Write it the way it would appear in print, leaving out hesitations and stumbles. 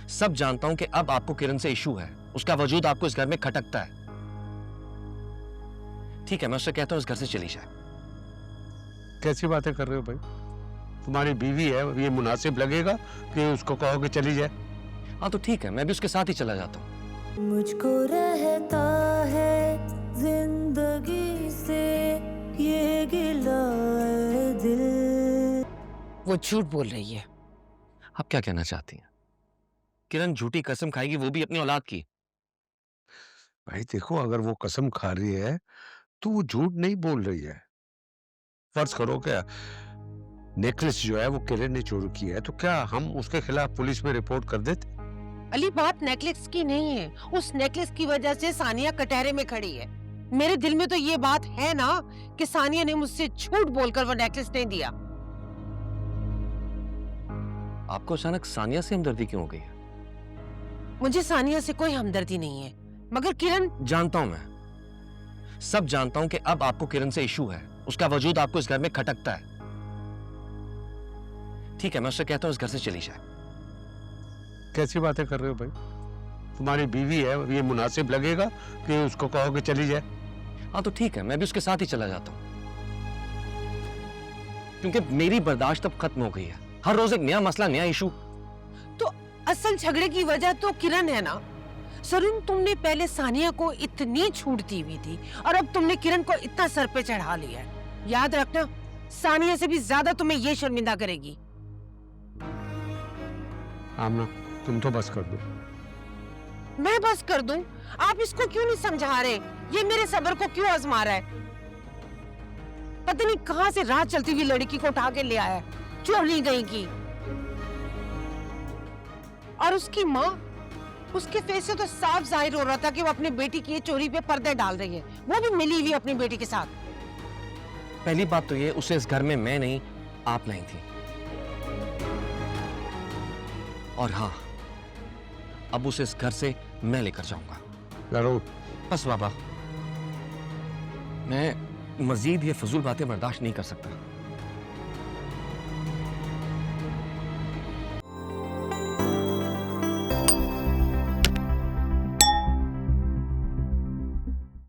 सब जानता हूं कि अब आपको किरण से इशू है, उसका वजूद आपको इस घर में खटकता है। ठीक है, मैं उससे कहता हूं इस घर से चली जाए। कैसी बातें कर रहे हो भाई? तुम्हारी बीवी है, ये मुनासिब लगेगा कि उसको कहो कि चली जाए? हाँ तो ठीक है, मैं भी उसके साथ ही चला जाता हूँ। मुझको रहता है जिंदगी से ये गिला है दिल। वो झूठ बोल रही है। आप क्या कहना चाहती हैं? किरण झूठी कसम खाएगी, वो भी अपनी औलाद की। भाई देखो, अगर वो कसम खा रही है तो वो झूठ नहीं बोल रही है। फर्ज करो क्या नेकलेस जो है वो किरण ने चोरी की है, तो क्या हम उसके खिलाफ पुलिस में रिपोर्ट कर देते? अली, बात नेकलेस की नहीं है। उस नेकलेस की वजह से सानिया कटहरे में खड़ी है। मेरे दिल में तो ये बात है ना कि सानिया ने मुझसे झूठ बोलकर वो नेकलेस नहीं दिया। आपको अचानक सानिया से हमदर्दी क्यों हो गई है? मुझे सानिया से कोई हमदर्दी नहीं है, मगर किरण। जानता हूं, मैं सब जानता हूं कि अब आपको किरण से इशू है, उसका वजूद आपको इस घर में खटकता है। ठीक है, मैं उससे कहता हूं इस घर से चली जाए। कैसी बातें कर रहे हो भाई? तुम्हारी बीवी है, ये मुनासिब लगेगा कि उसको कहो कि चली जाए? हाँ तो ठीक है, मैं भी उसके साथ ही चला जाता हूं, क्योंकि मेरी बर्दाश्त अब खत्म हो गई है। हर रोज एक नया मसला, नया इशू। तो असल झगड़े की वजह तो किरण है ना। सरून, तुमने पहले सानिया को इतनी छूट दी हुई थी और अब तुमने किरण को इतना सर पे चढ़ा लिया है। याद रखना, सानिया से भी ज्यादा तुम्हें ये शर्मिंदा करेगी। आमना, तुम तो बस कर दो। मैं बस कर दूं? आप इसको क्यों नहीं समझा रहे? ये मेरे सब्र को क्यों आजमा रहा है? पता नहीं कहां से राह चलती हुई लड़की को उठा के ले आया है, चोरी गई की। और उसकी माँ, उसके फेस से तो साफ जाहिर हो रहा था कि वो अपनी बेटी की चोरी पे पर्दे डाल रही है, वो भी मिली हुई अपनी बेटी के साथ। पहली बात तो ये, उसे इस घर में मैं नहीं, आप लाई थी। और हाँ, अब उसे इस घर से मैं लेकर जाऊंगा। जरूर। बस बाबा, मैं मजीद ये फजूल बातें बर्दाश्त नहीं कर सकता।